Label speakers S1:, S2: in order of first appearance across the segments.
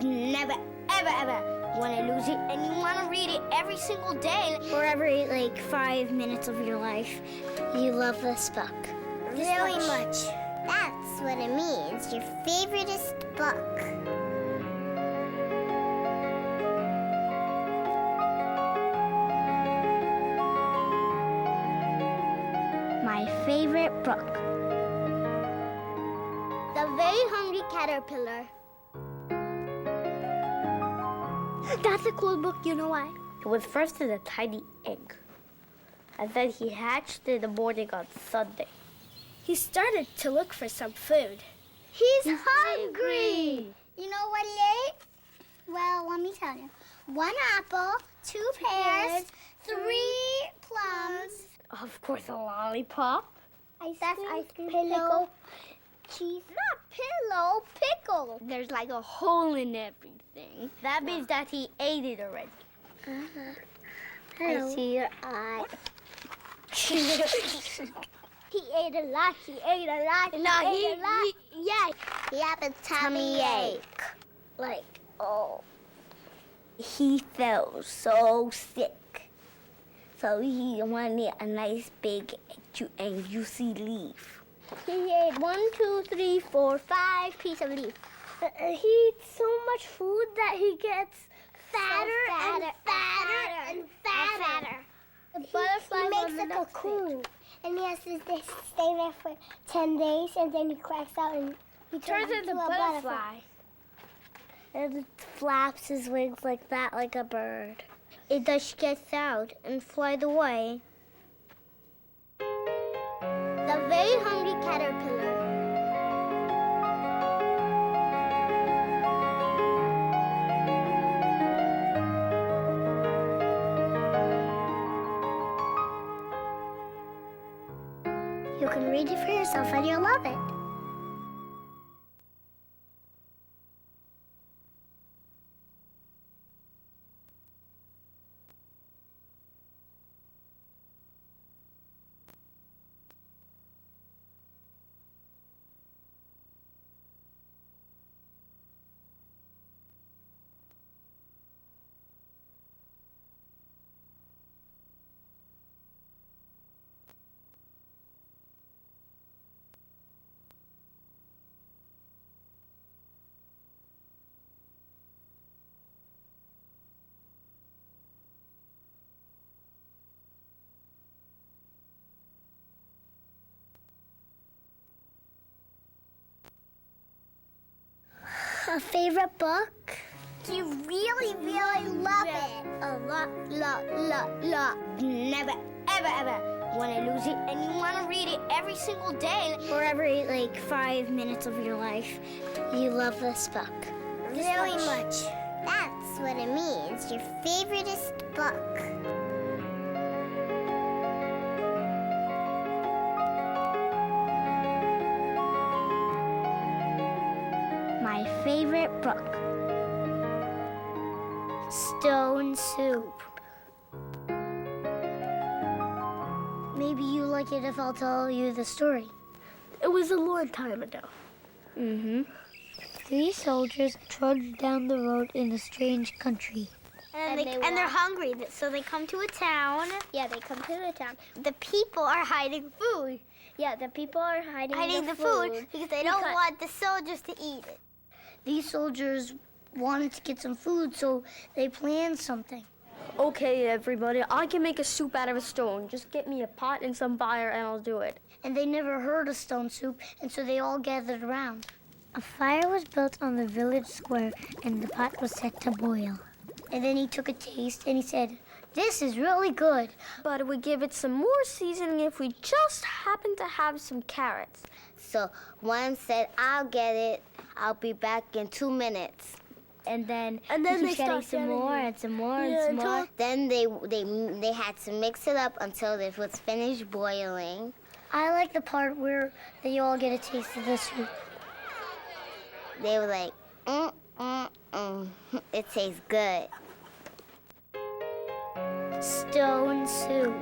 S1: Never, ever want to lose it. And you want to read it every single day.
S2: For every, 5 minutes of your life, you love this book.
S1: Really much.
S3: That's what it means, your favoriteest book.
S2: My favorite book.
S3: The Very Hungry Caterpillar.
S2: That's a cool book, you know why?
S1: He was first in a tiny egg. And then he hatched in the morning on Sunday.
S2: He started to look for some food.
S3: He's hungry. You know what he ate? Well, let me tell you. 1 apple, 2 pears, 3 plums.
S1: Of course, a lollipop.
S3: That's ice cream, pillow, cheese.
S1: Not pillow, pickle. There's like a hole in everything. That means that he ate it already.
S3: I see your eye.
S2: He ate a lot. He ate a lot.
S1: No, he
S3: He had a tummy ache.
S1: He felt so sick. So he wanted a nice big and juicy leaf.
S2: He ate 1, 2, 3, 4, 5 pieces of leaf. He eats so much food that he gets fatter and fatter. The butterfly
S3: He makes a cocoon. And he has to stay there for 10 days, and then he cracks out and he turns into a butterfly.
S2: And it flaps his wings like that, like a bird. It just gets out and flies away.
S3: The Very Hungry Caterpillar.
S2: You can read it for yourself and you'll love it. A favorite book?
S3: You really, really love it.
S1: A lot. Never, ever want to lose it. And you want to read it every single day.
S2: For every, 5 minutes of your life, you love this book.
S3: Really much. That's what it means, your favoriteest book.
S2: My favorite book. Stone Soup. Maybe you like it if I'll tell you the story. It was a long time ago. 3 soldiers trudged down the road in a strange country.
S3: And
S2: they're hungry, so they come to a town.
S3: Yeah, they come to the town.
S2: The people are hiding food. Yeah, the people are hiding
S3: the food because they don't want the soldiers to eat it.
S2: These soldiers wanted to get some food, so they planned something.
S1: Okay, everybody, I can make a soup out of a stone. Just get me a pot and some fire and I'll do it.
S2: And they never heard of stone soup, and so they all gathered around. A fire was built on the village square, and the pot was set to boil. And then he took a taste, and he said, "This is really good."
S1: But we give it some more seasoning if we just happen to have some carrots.
S3: So one said, "I'll get it. I'll be back in 2 minutes."
S2: And then
S1: they
S2: kept
S1: start
S2: getting some more and some more and some more.
S3: Then they had to mix it up until it was finished boiling.
S2: I like the part where they all get a taste of the soup.
S3: They were like, it tastes good.
S2: Stone soup.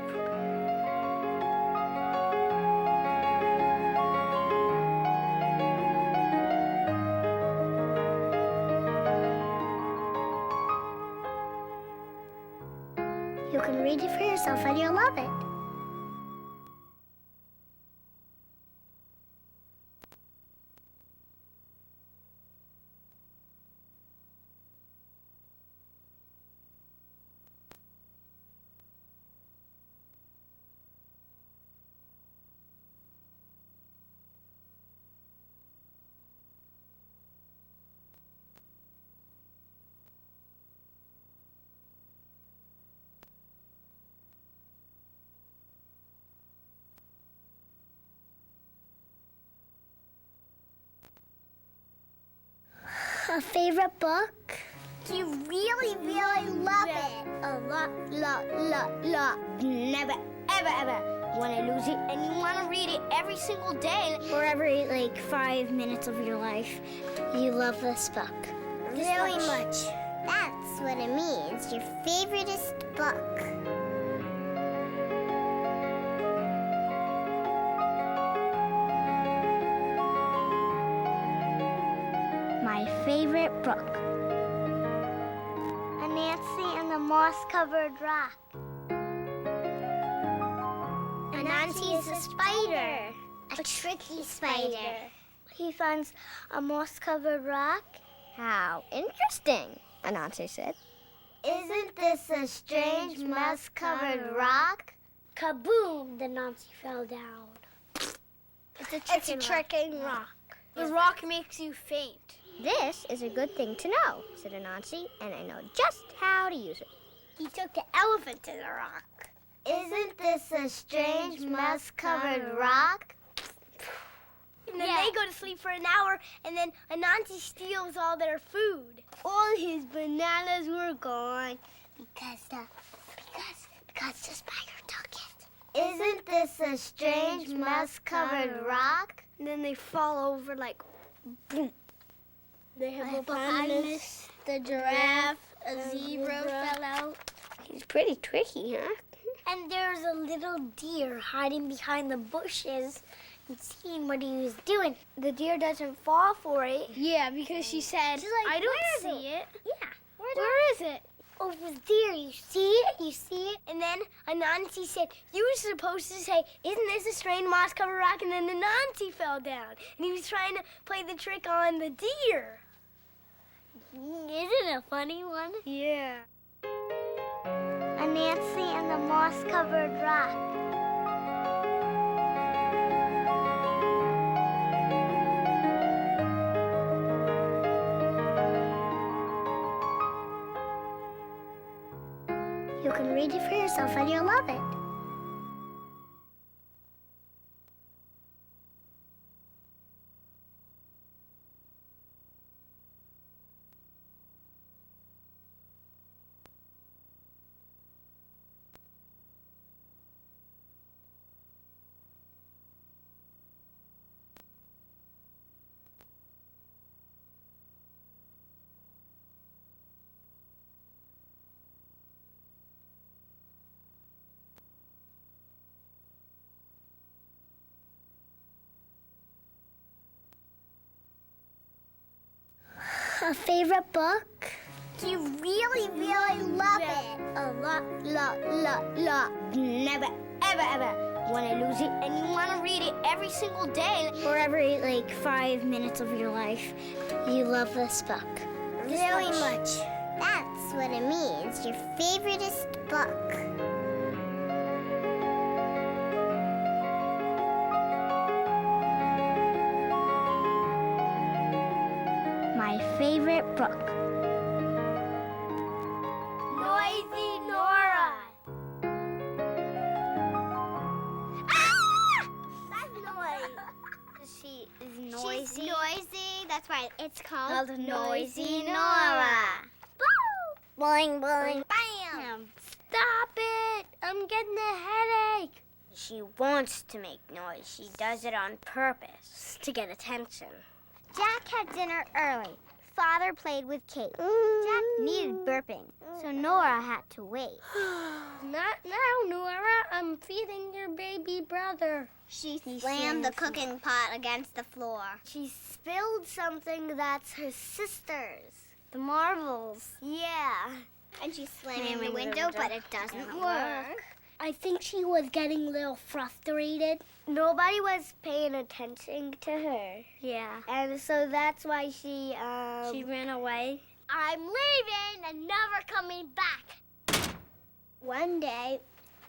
S3: can read it for yourself and you'll love it. A favorite book? You really, really love it. A lot. Never, ever want to lose it, and you want to read it every single day.
S2: Or every 5 minutes of your life, you love this book.
S3: Really much. That's what it means. Your favoriteest book.
S1: My favorite book.
S3: Nancy and the Moss-Covered Rock. Anansi is a spider. A tricky spider.
S2: He finds a moss-covered rock.
S1: How interesting, Anansi said.
S3: Isn't this a strange moss-covered rock?
S2: Kaboom! The Nancy fell down.
S3: It's a tricking rock.
S2: The rock makes you faint.
S1: This is a good thing to know, said Anansi, and I know just how to use it.
S2: He took the elephant to the rock.
S3: Isn't this a strange moss-covered rock?
S2: And then they go to sleep for an hour, and then Anansi steals all their food. All his bananas were gone because the spider took it.
S3: Isn't this a strange moss-covered rock?
S2: And then they fall over boom. The hippopotamus, the giraffe, a zebra fell out.
S1: He's pretty tricky, huh?
S2: And there's a little deer hiding behind the bushes and seeing what he was doing. The deer doesn't fall for it. Yeah, because she said, I don't see it.
S1: Yeah.
S2: Where is it? Over there. You see it? You see it? And then Anansi said, you were supposed to say, isn't this a strange moss-covered rock? And then Anansi fell down. And he was trying to play the trick on the deer. Isn't it a funny one? Yeah.
S3: Anansi and the Moss-Covered Rock. You can read it for yourself and you'll love it. A favorite book?
S2: You really, really love it.
S3: A lot.
S1: Never, ever want to lose it, and you want to read it every single day.
S2: Or every 5 minutes of your life, you love this book.
S3: Really much. That's what it means. Your favoriteest book.
S1: My favorite book.
S2: Noisy Nora.
S3: That's noise.
S2: She is noisy.
S3: She's noisy. That's why it's called
S2: Noisy Nora.
S3: Boo! Boing, boing,
S2: Bam! Stop it! I'm getting a headache.
S1: She wants to make noise. She does it on purpose to get attention.
S3: Jack had dinner early. Father played with Kate. Jack needed burping, so Nora had to wait.
S2: Not now, Nora. I'm feeding your baby brother.
S3: She slammed the cooking pot against the floor.
S2: She spilled something that's her sister's.
S3: The marbles.
S2: Yeah.
S3: And she's slamming the window, but it doesn't work.
S2: I think she was getting a little frustrated.
S3: Nobody was paying attention to her.
S2: Yeah.
S3: And so that's why she
S2: ran away.
S3: I'm leaving and never coming back. One day,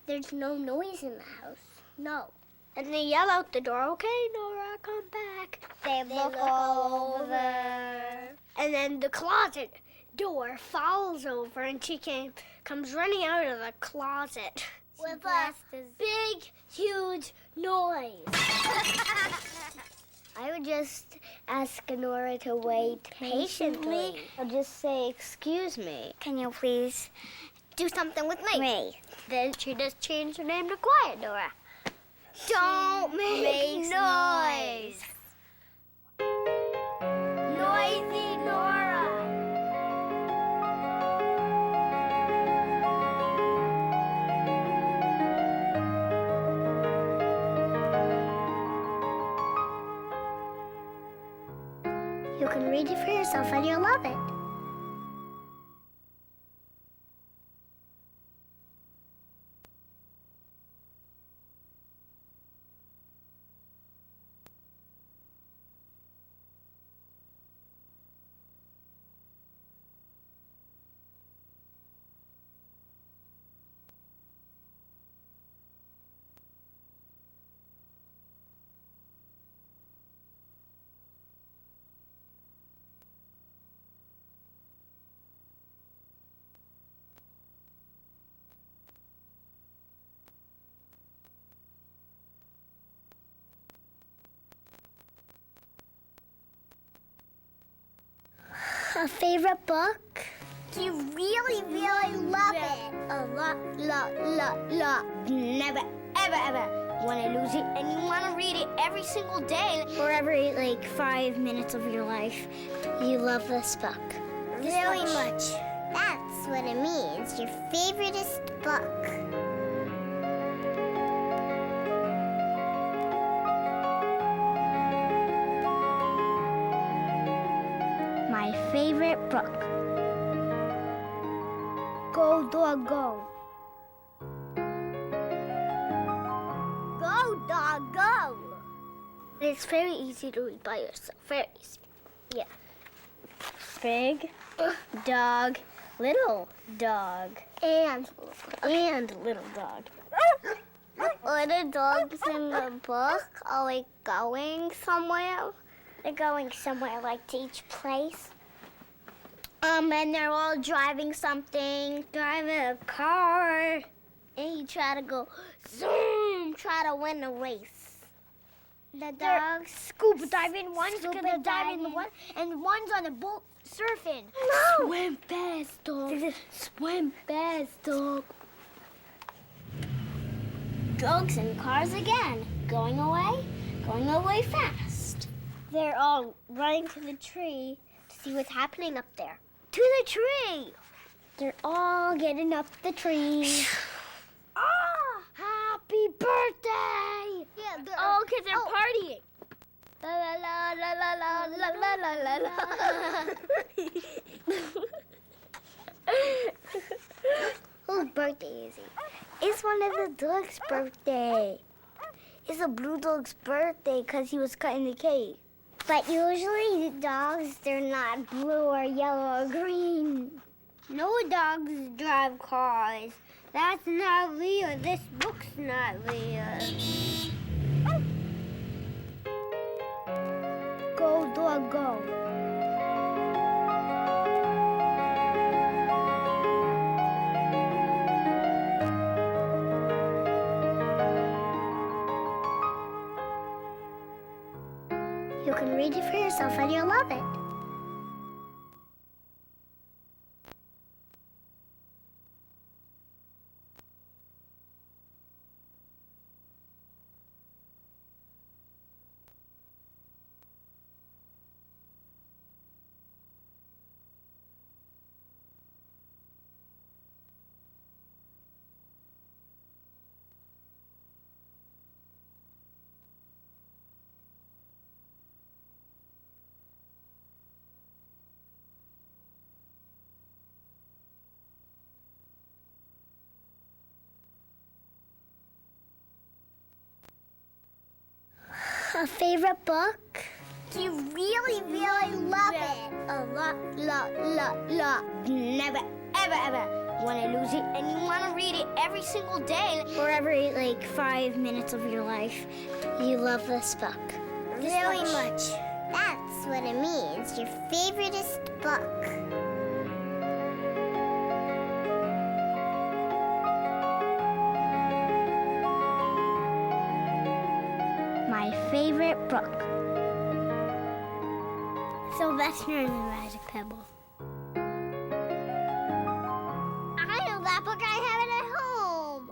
S3: there's no noise in the house. No. And they yell out the door, okay, Nora, come back. They look over. And then the closet door falls over and she comes running out of the closet. With a big, huge noise. I would just ask Nora to wait patiently. I'll just say, excuse me.
S1: Can you please
S3: Do something with me.
S1: me?
S3: Then she just changed her name to Quiet Nora. Don't make noise. Noisy Nora.
S2: You can read it for yourself and you'll love it. A favorite book?
S3: You really, really love it. A lot. Never, ever want to lose it. And you want to read it every single day.
S2: For every 5 minutes of your life, you love this book.
S3: Really much. That's what it means. Your favoriteest book.
S2: My favorite book.
S3: Go, dog, go. Go, dog, go. It's very easy to read by yourself. Very easy. Yeah.
S2: Big dog, little dog,
S3: And
S2: little dog.
S3: are the dogs in the book are going somewhere? They're going somewhere, to each place. And they're all driving something, driving a car. And you try to go zoom, try to win the race. The dogs
S2: Scuba diving, one's
S3: Scuba
S2: gonna dive in the
S3: diving.
S2: water, and one's on a boat surfing.
S3: No.
S2: Swim fast, dog. Swim fast, dog.
S3: dogs and cars again, going away fast. They're all running to the tree to see what's happening up there. To the tree!
S2: They're all getting up the tree.
S3: Ah!
S2: Happy birthday!
S3: Yeah,
S2: Oh, because they're partying.
S3: La la la la la la la la la la la. Whose birthday is it? It's one of the dog's birthday. It's a blue dog's birthday because he was cutting the cake. But usually the dogs, they're not blue or yellow or green. No dogs drive cars. That's not real. This book's not real. Go, dog, go.
S2: You can read it for yourself and you'll love it.
S3: A favorite book? You really, really love it. A lot. Never, ever want to lose it. And you want to read it every single day.
S2: For every, 5 minutes of your life, you love this book.
S3: Really much. That's what it means. Your favoriteest book.
S1: My favorite book.
S2: Sylvester and the Magic Pebble.
S3: I know that book. I have it at home.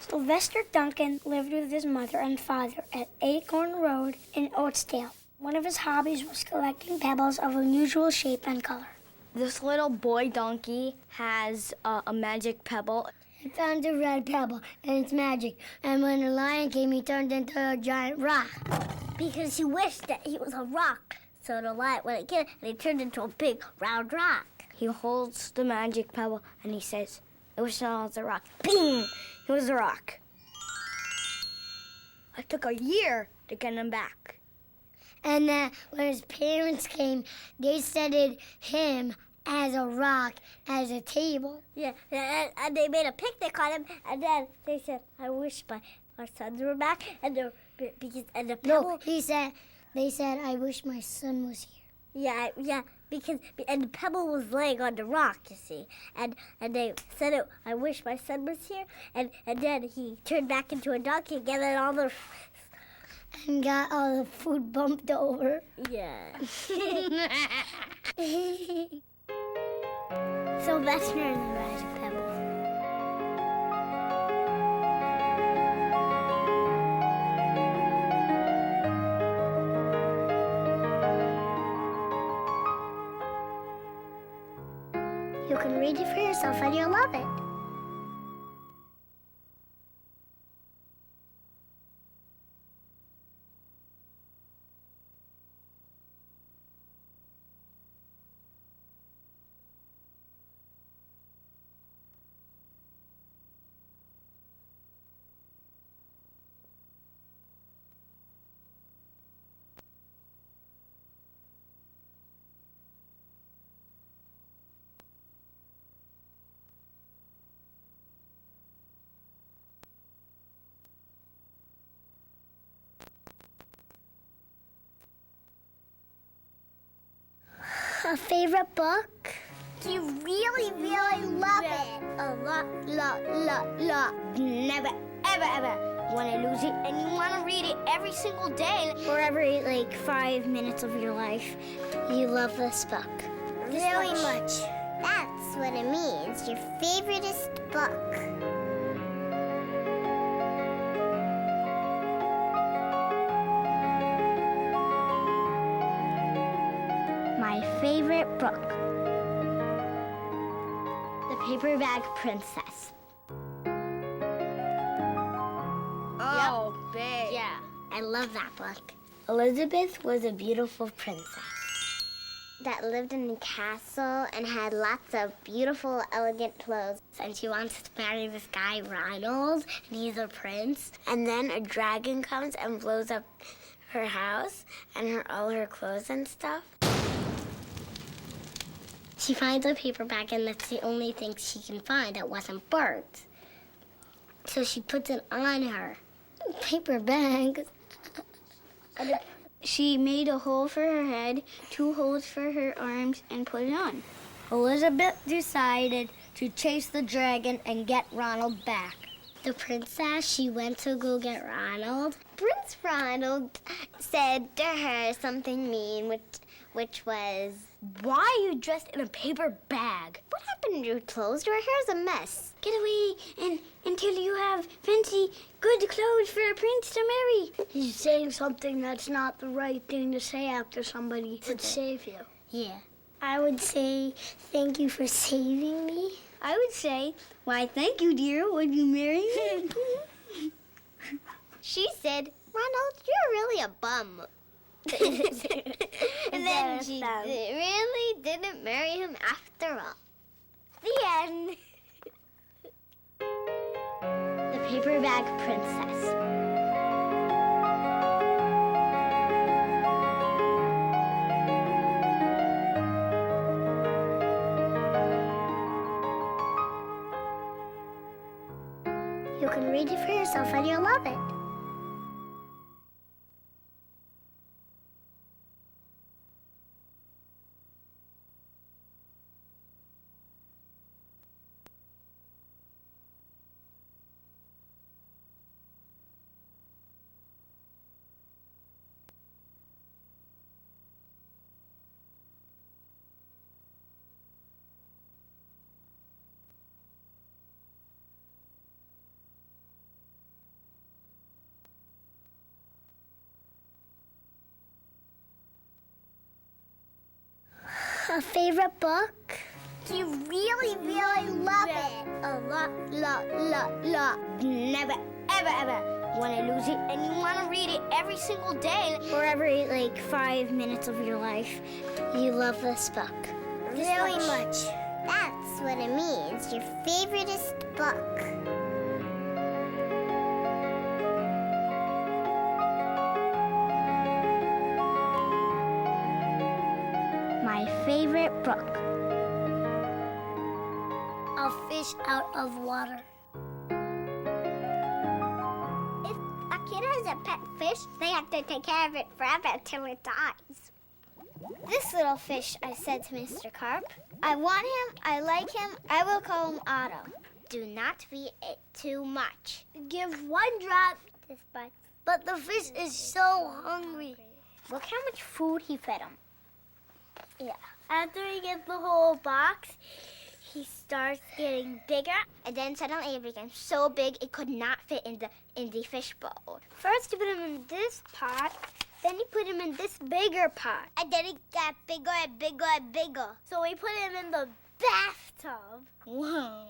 S2: Sylvester Duncan lived with his mother and father at Acorn Road in Oatesdale. One of his hobbies was collecting pebbles of unusual shape and color.
S4: This little boy donkey has a magic pebble.
S2: He found a red pebble, and it's magic. And when the lion came, he turned into a giant rock.
S1: Because he wished that he was a rock. So the light, when it came, and he turned into a big round rock.
S4: He holds the magic pebble and he says, I wish I was a rock. Ping! He was a rock. It took a year to get him back.
S2: And when his parents came, they studied him as a rock, as a table.
S1: Yeah, and they made a picnic on him, and then they said, I wish our sons were back, and the pebble...
S2: No, they said, I wish my son was here.
S1: Yeah, because the pebble was laying on the rock, you see, and they said, I wish my son was here, and then he turned back into a donkey again, and all the...
S2: And got all the food bumped over.
S1: Yeah.
S2: Sylvester and the Magic Pebble.
S3: You can read it for yourself and you'll love it.
S2: A favorite book?
S3: You really, really love it. A lot. Never, ever want to lose it. And you want to read it every single day.
S2: For every, 5 minutes of your life, you love this book.
S3: Really much. That's what it means. Your favoriteest book.
S1: My favorite book. The Paperback Princess.
S4: Oh, big.
S1: Yeah.
S2: I love that book.
S1: Elizabeth was a beautiful princess
S3: That lived in a castle and had lots of beautiful, elegant clothes.
S2: And she wants to marry this guy, Ronald, and he's a prince.
S1: and then a dragon comes and blows up her house and all her clothes and stuff.
S2: She finds a paperback, and that's the only thing she can find that wasn't burnt. So she puts it on her. Paper bag.
S1: She made a hole for her head, 2 holes for her arms, and put it on.
S4: Elizabeth decided to chase the dragon and get Ronald back.
S2: The princess, she went to go get Ronald.
S3: Prince Ronald said to her something mean, which was,
S4: Why are you dressed in a paper bag?
S3: what happened to your clothes? Your hair's a mess.
S1: Get away until you have fancy, good clothes for a prince to marry.
S2: He's saying something that's not the right thing to say after somebody would save you.
S1: Yeah.
S2: I would say, thank you for saving me.
S1: I would say, why, thank you, dear. Would you marry me?
S3: She said, Ronald, you're really a bum. And then she really didn't marry him after all. The end.
S1: The Paperback Princess.
S2: can read it for yourself and you'll love it. A favorite book?
S3: You really, really love it. A lot. Never, ever want to lose it. And you want to read it every single day.
S2: For every 5 minutes of your life, you love this book.
S3: Really much. That's what it means. Your favoriteest book.
S2: My favorite book. A Fish Out of Water.
S3: If a kid has a pet fish, they have to take care of it forever until it dies. This little fish, I said to Mr. Carp, I want him, I like him, I will call him Otto. Do not feed it too much.
S1: Give one drop.
S3: This bite.
S1: But the fish is so hungry.
S3: Look how much food he fed him.
S1: Yeah. After he gets the whole box, he starts getting bigger.
S3: And then suddenly it became so big it could not fit in the fish bowl.
S1: First, he put him in this pot. Then he put him in this bigger pot.
S3: And then it got bigger and bigger and bigger.
S1: So we put him in the bathtub.
S3: Whoa.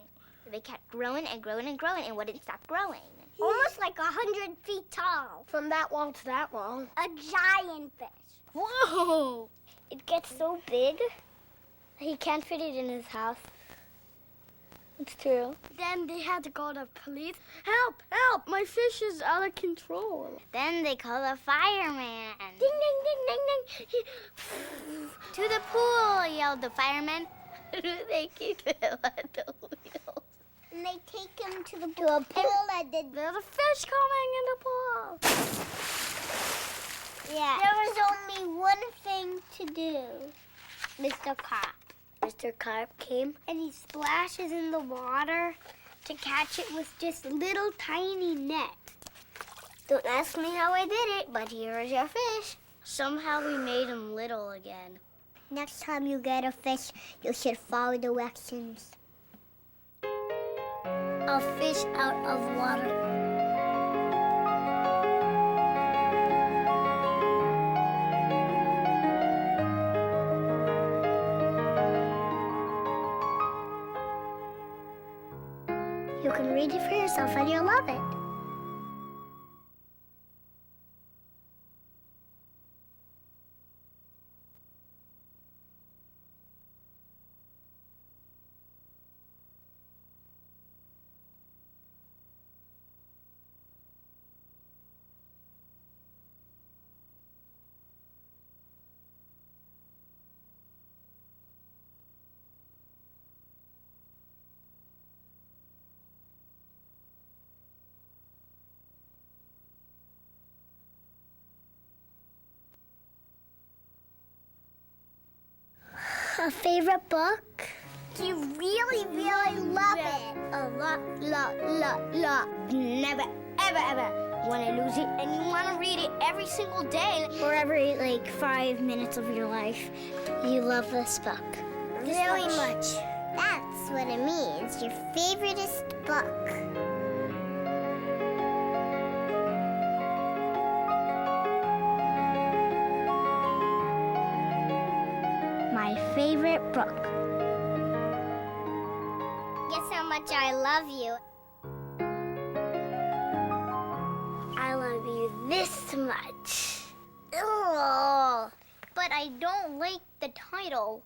S3: They kept growing and growing and growing and wouldn't stop growing.
S1: Almost like 100 feet tall.
S4: From that wall to that wall.
S1: A giant fish.
S4: Whoa!
S1: It gets so big, he can't fit it in his house. It's true. Then they had to call the police. Help! Help! My fish is out of control.
S3: Then they called a fireman.
S1: Ding, ding, ding, ding, ding.
S3: To the pool, yelled the fireman.
S4: They keep it at the wheels.
S3: And they take him to a pool and then
S1: There's a fish coming in the pool.
S3: yeah.
S1: There was only one thing to do.
S3: Mr. Carp.
S1: Mr. Carp came and he splashes in the water to catch it with just a little tiny net. Don't ask me how I did it, but here is your fish.
S4: Somehow we made him little again.
S3: Next time you get a fish, you should follow directions.
S2: A Fish Out of Water. You can read it for yourself and you'll love it. A favorite book?
S3: You really, really love it. A lot. Never, ever want to lose it. And you want to read it every single day.
S2: For every 5 minutes of your life, you love this book.
S3: Really much. That's what it means. Your favoriteest book.
S2: My favorite book.
S3: Guess how much I love you.
S1: I love you this much.
S3: Ugh. But I don't like the title.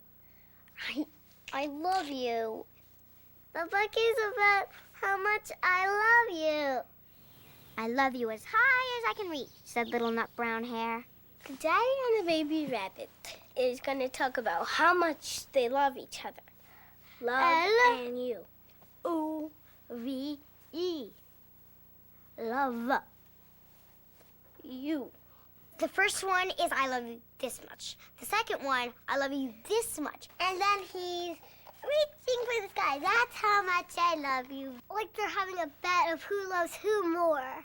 S3: I love you.
S1: The book is about how much I love you.
S3: I love you as high as I can reach, said Little Nut Brown Hair.
S1: Daddy and the baby rabbit is going to talk about how much they love each other. Love and you. O-V-E.
S3: love you. The first one is I love you this much. The second one, I love you this much. And then he's reaching for the sky. That's how much I love you. Like they're having a bet of who loves who more.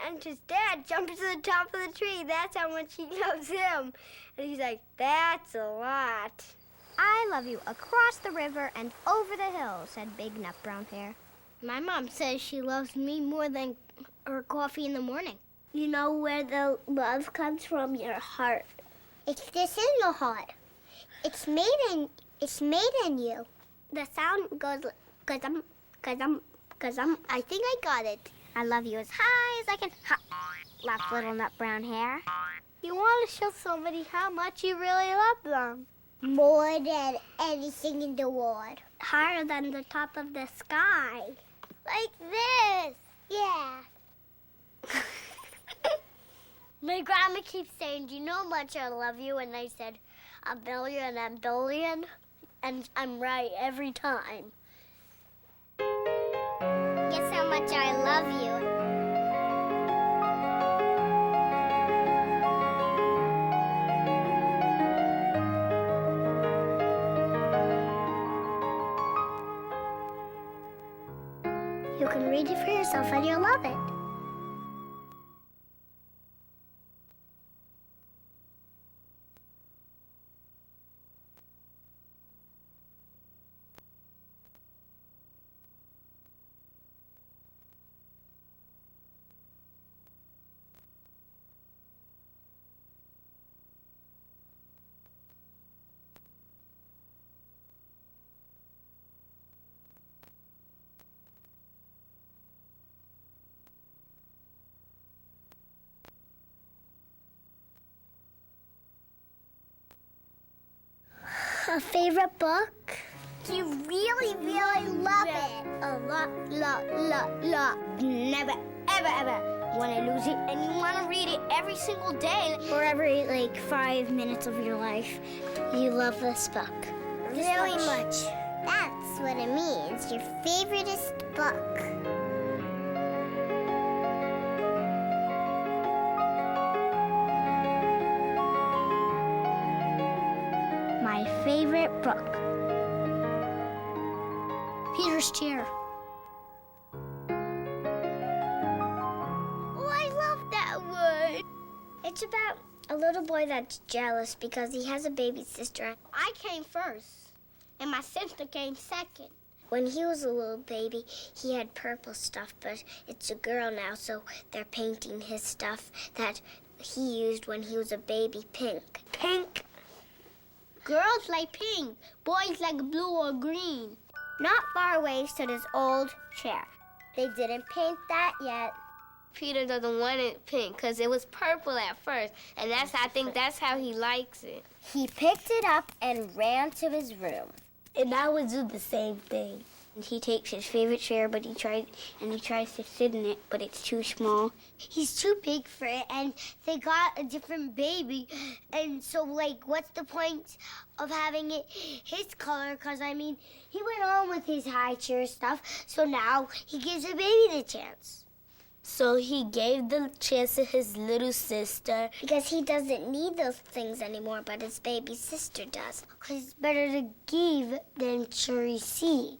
S3: And his dad jumped to the top of the tree. That's how much he loves him. And he's like, that's a lot.
S1: I love you across the river and over the hill, said Big Nut Brown Hair.
S3: My mom says she loves me more than her coffee in the morning. You know where the love comes from? Your heart. It's this in your heart. It's made in you. The sound goes gazum, gazum, gazum. I think I got it.
S1: I love you as high as I can hop, laughed Little Nut Brown Hair.
S3: You want to show somebody how much you really love them. More than anything in the world. Higher than the top of the sky. Like this. Yeah. My grandma keeps saying, do you know how much I love you? And I said, a billion and billion. And I'm right every time. Guess how much I love you. You can read it for yourself and you'll love it. A favorite book? You really, really love it. A lot. Never, ever want to lose it. And you want to read it every single day. Or every, 5 minutes of your life. You love this book. Really much. That's what it means. Your favoriteest book.
S1: My favorite book. Peter's Chair.
S3: Oh, I love that one. It's about a little boy that's jealous because he has a baby sister. I came first, and my sister came second. When he was a little baby, he had purple stuff, but it's a girl now, so they're painting his stuff that he used when he was a baby pink. Pink. Girls like pink, boys like blue or green. Not far away stood his old chair. They didn't paint that yet.
S4: Peter doesn't want it pink because it was purple at first, and I think that's how he likes it.
S3: He picked it up and ran to his room. And I would do the same thing.
S4: And he takes his favorite chair, but he tries to sit in it, but it's too small.
S3: He's too big for it, and they got a different baby. And so, what's the point of having it his color? Because, he went on with his high chair stuff, so now he gives the baby the chance. So he gave the chance to his little sister. Because he doesn't need those things anymore, but his baby sister does. Because it's better to give than to receive.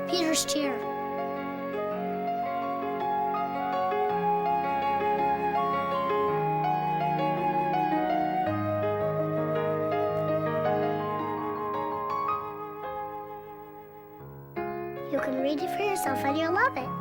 S1: Peter's Chair.
S3: You can read it for yourself and you'll love it.